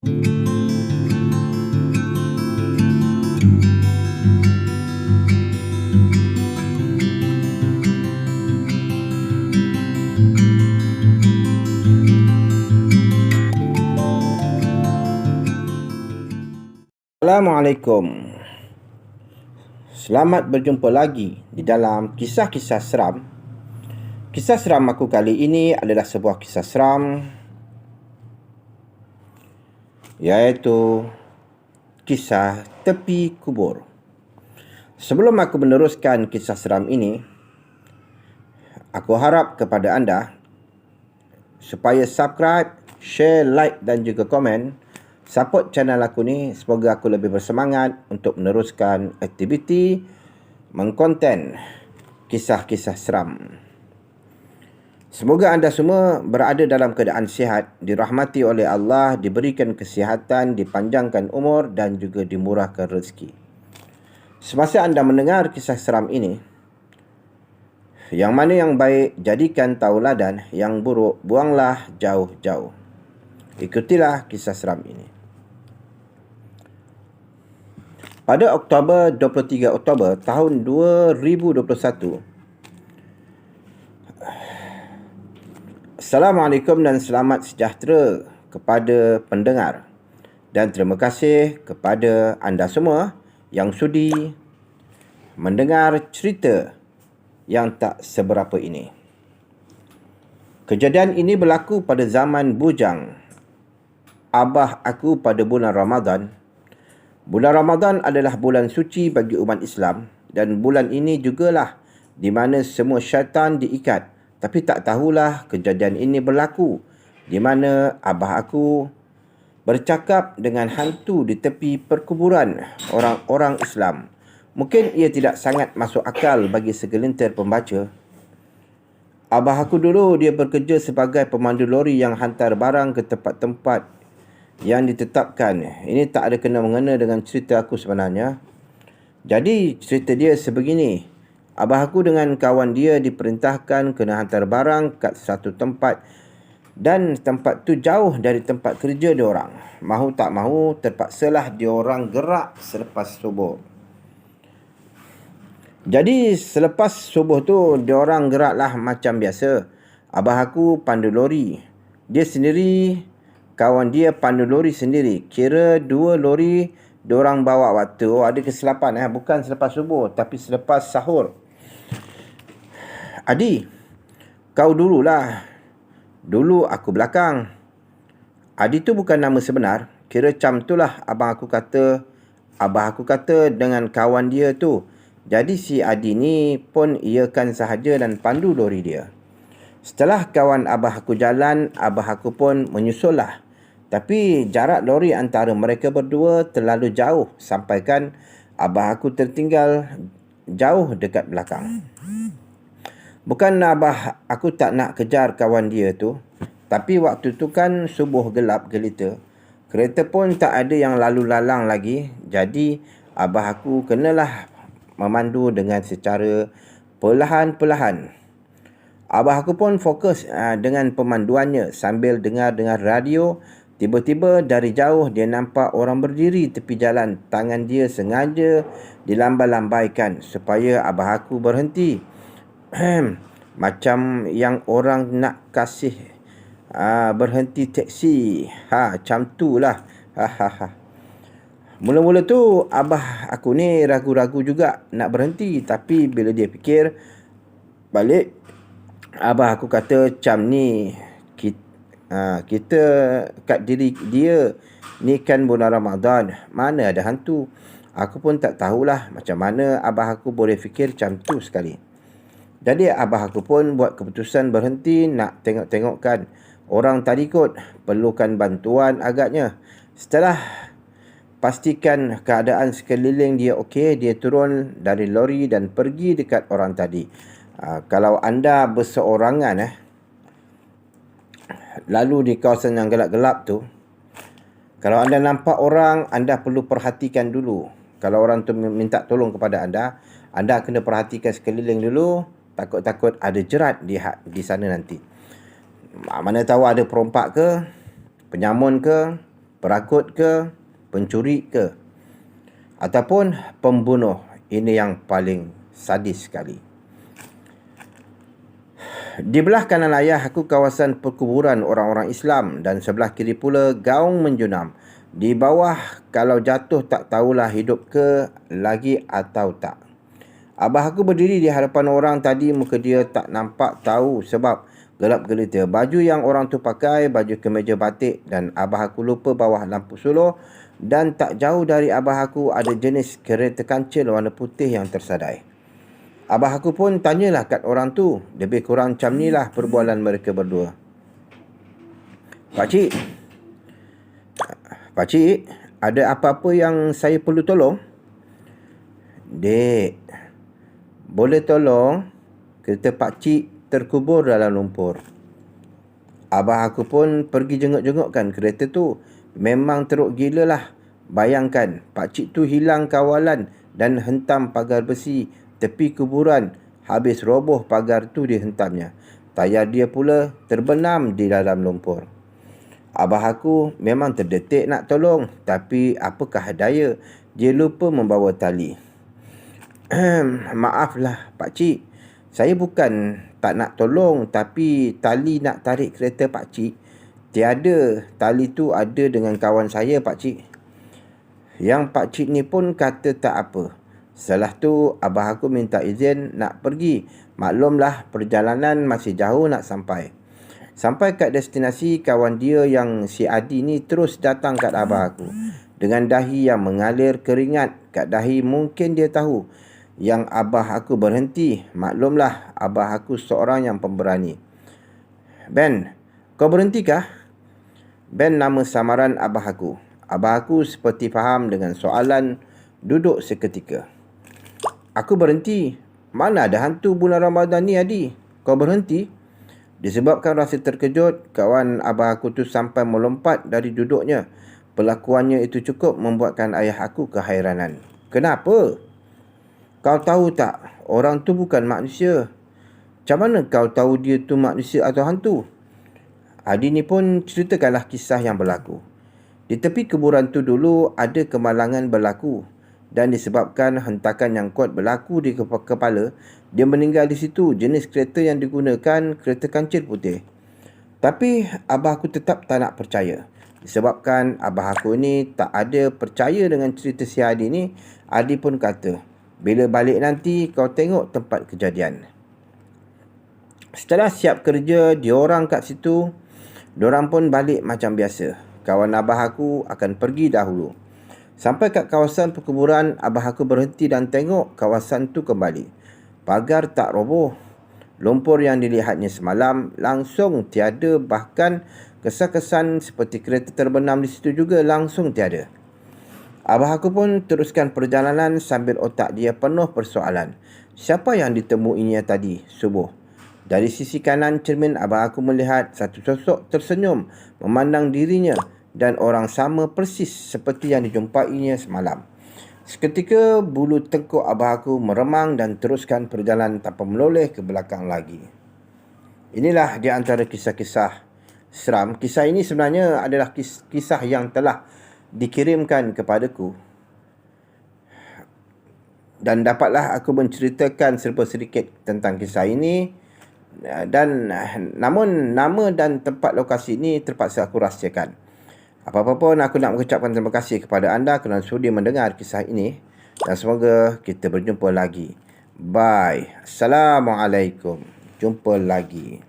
Assalamualaikum. Selamat berjumpa lagi di dalam kisah-kisah seram. Kisah seram aku kali ini adalah sebuah kisah seram, iaitu kisah tepi kubur. Sebelum aku meneruskan kisah seram ini, aku harap kepada anda supaya subscribe, share, like dan juga komen. Support channel aku ni, semoga aku lebih bersemangat untuk meneruskan aktiviti mengkonten kisah-kisah seram. Semoga anda semua berada dalam keadaan sihat, dirahmati oleh Allah, diberikan kesihatan, dipanjangkan umur dan juga dimurahkan rezeki. Semasa anda mendengar kisah seram ini, yang mana yang baik jadikan tauladan, yang buruk buanglah jauh-jauh. Ikutilah kisah seram ini. Pada 23 Oktober tahun 2021, Assalamualaikum dan selamat sejahtera kepada pendengar. Dan terima kasih kepada anda semua yang sudi mendengar cerita yang tak seberapa ini. Kejadian ini berlaku pada zaman bujang abah aku pada bulan Ramadan. Bulan Ramadan adalah bulan suci bagi umat Islam dan bulan ini jugalah di mana semua syaitan diikat. Tapi tak tahulah kejadian ini berlaku di mana abah aku bercakap dengan hantu di tepi perkuburan orang-orang Islam. Mungkin ia tidak sangat masuk akal bagi segelintir pembaca. Abah aku dulu dia bekerja sebagai pemandu lori yang hantar barang ke tempat-tempat yang ditetapkan. Ini tak ada kena-mengena dengan cerita aku sebenarnya. Jadi cerita dia sebegini. Abah aku dengan kawan dia diperintahkan kena hantar barang kat satu tempat. Dan tempat tu jauh dari tempat kerja diorang. Mahu tak mahu terpaksalah diorang gerak selepas subuh. Jadi selepas subuh tu diorang geraklah macam biasa. Abah aku pandu lori. Dia sendiri, kawan dia pandu lori sendiri. Kira 2 lori diorang bawa waktu. Ada kesilapan bukan selepas subuh tapi selepas sahur. Adi, kau dululah. Dulu aku belakang. Adi tu bukan nama sebenar. Kira macam tu lah abah aku kata dengan kawan dia tu. Jadi si Adi ni pun iakan sahaja dan pandu lori dia. Setelah kawan abah aku jalan, abah aku pun menyusul lah. Tapi jarak lori antara mereka berdua terlalu jauh sampaikan abah aku tertinggal jauh dekat belakang. Bukan abah aku tak nak kejar kawan dia tu, tapi waktu tu kan subuh gelap gelita. Kereta pun tak ada yang lalu lalang lagi. Jadi abah aku kenalah memandu dengan secara perlahan-perlahan. Abah aku pun fokus dengan pemanduannya sambil dengar radio. Tiba-tiba dari jauh dia nampak orang berdiri tepi jalan. Tangan dia sengaja dilambai-lambaikan supaya abah aku berhenti. Macam yang orang nak kasih berhenti teksi. Macam tu lah. Mula-mula tu abah aku ni ragu-ragu juga nak berhenti. Tapi bila dia fikir balik, abah aku kata macam ni, kita kat diri dia ni kan bulan Ramadan, mana ada hantu. Aku pun tak tahulah macam mana abah aku boleh fikir macam tu sekali. Jadi abah aku pun buat keputusan berhenti nak tengok-tengokkan orang tadi kot, perlukan bantuan agaknya. Setelah pastikan keadaan sekeliling dia okey, dia turun dari lori dan pergi dekat orang tadi. Kalau anda berseorangan lalu di kawasan yang gelap-gelap tu, kalau anda nampak orang, anda perlu perhatikan dulu. Kalau orang tu minta tolong kepada anda kena perhatikan sekeliling dulu. Takut-takut ada jerat di sana nanti. Mana tahu ada perompak ke, penyamun ke, perakut ke, pencuri ke, ataupun pembunuh. Ini yang paling sadis sekali. Di belah kanan ayah aku kawasan perkuburan orang-orang Islam dan sebelah kiri pula gaung menjunam. Di bawah kalau jatuh tak tahulah hidup ke lagi atau tak. Abah aku berdiri di hadapan orang tadi, muka dia tak nampak tahu sebab gelap gelita. Baju yang orang tu pakai baju kemeja batik dan abah aku lupa bawah lampu suluh, dan tak jauh dari abah aku ada jenis kereta kancil warna putih yang tersadai. Abah aku pun tanyalah kat orang tu. Lebih kurang macam ni lah perbualan mereka berdua. Pakcik, ada apa-apa yang saya perlu tolong? Dek, boleh tolong? Kereta pakcik terkubur dalam lumpur. Abah aku pun pergi jenguk-jengukkan kereta tu. Memang teruk gila lah. Bayangkan, pakcik tu hilang kawalan dan hentam pagar besi tepi kuburan. Habis roboh pagar tu dihentamnya. Tayar dia pula terbenam di dalam lumpur. Abah aku memang terdetik nak tolong, tapi apakah daya, dia lupa membawa tali. Maaflah pakcik, saya bukan tak nak tolong, tapi tali nak tarik kereta pakcik tiada. Tali tu ada dengan kawan saya pakcik. Yang pakcik ni pun kata tak apa. Setelah tu abah aku minta izin nak pergi. Maklumlah perjalanan masih jauh nak sampai. Sampai kat destinasi, kawan dia yang si Adi ni terus datang kat abah aku dengan dahi yang mengalir keringat. Kat dahi mungkin dia tahu yang abah aku berhenti. Maklumlah abah aku seorang yang pemberani. Ben, kau berhentikah? Ben nama samaran abah aku. Abah aku seperti faham dengan soalan, duduk seketika. Aku berhenti. Mana ada hantu bulan Ramadan ni Adi? Kau berhenti? Disebabkan rasa terkejut, kawan abah aku tu sampai melompat dari duduknya. Perlakuannya itu cukup membuatkan ayah aku kehairanan. Kenapa? Kau tahu tak, orang tu bukan manusia. Macam mana kau tahu dia tu manusia atau hantu? Adi ni pun ceritakanlah kisah yang berlaku. Di tepi kuburan tu dulu ada kemalangan berlaku. Dan disebabkan hentakan yang kuat berlaku di kepala, dia meninggal di situ. Jenis kereta yang digunakan kereta kancil putih. Tapi abah aku tetap tak nak percaya. Disebabkan abah aku ni tak ada percaya dengan cerita si Adi ni. Adi pun kata, bila balik nanti kau tengok tempat kejadian. Setelah siap kerja, diorang kat situ, diorang pun balik macam biasa. Kawan abah aku akan pergi dahulu. Sampai kat kawasan perkuburan, abah aku berhenti dan tengok kawasan tu kembali. Pagar tak roboh. Lumpur yang dilihatnya semalam langsung tiada, bahkan kesan-kesan seperti kereta terbenam di situ juga langsung tiada. Abah aku pun teruskan perjalanan sambil otak dia penuh persoalan. Siapa yang ditemuinya tadi subuh? Dari sisi kanan cermin, abah aku melihat satu sosok tersenyum memandang dirinya dan orang sama persis seperti yang dijumpainya semalam. Seketika bulu tengkuk abah aku meremang dan teruskan perjalanan tanpa menoleh ke belakang lagi. Inilah di antara kisah-kisah seram. Kisah ini sebenarnya adalah kisah yang telah dikirimkan kepadaku. Dan dapatlah aku menceritakan serba sedikit tentang kisah ini. Dan namun nama dan tempat lokasi ini terpaksa aku rahsiakan. Apa-apa pun aku nak mengucapkan terima kasih kepada anda kerana sudi mendengar kisah ini. Dan semoga kita berjumpa lagi. Bye. Assalamualaikum. Jumpa lagi.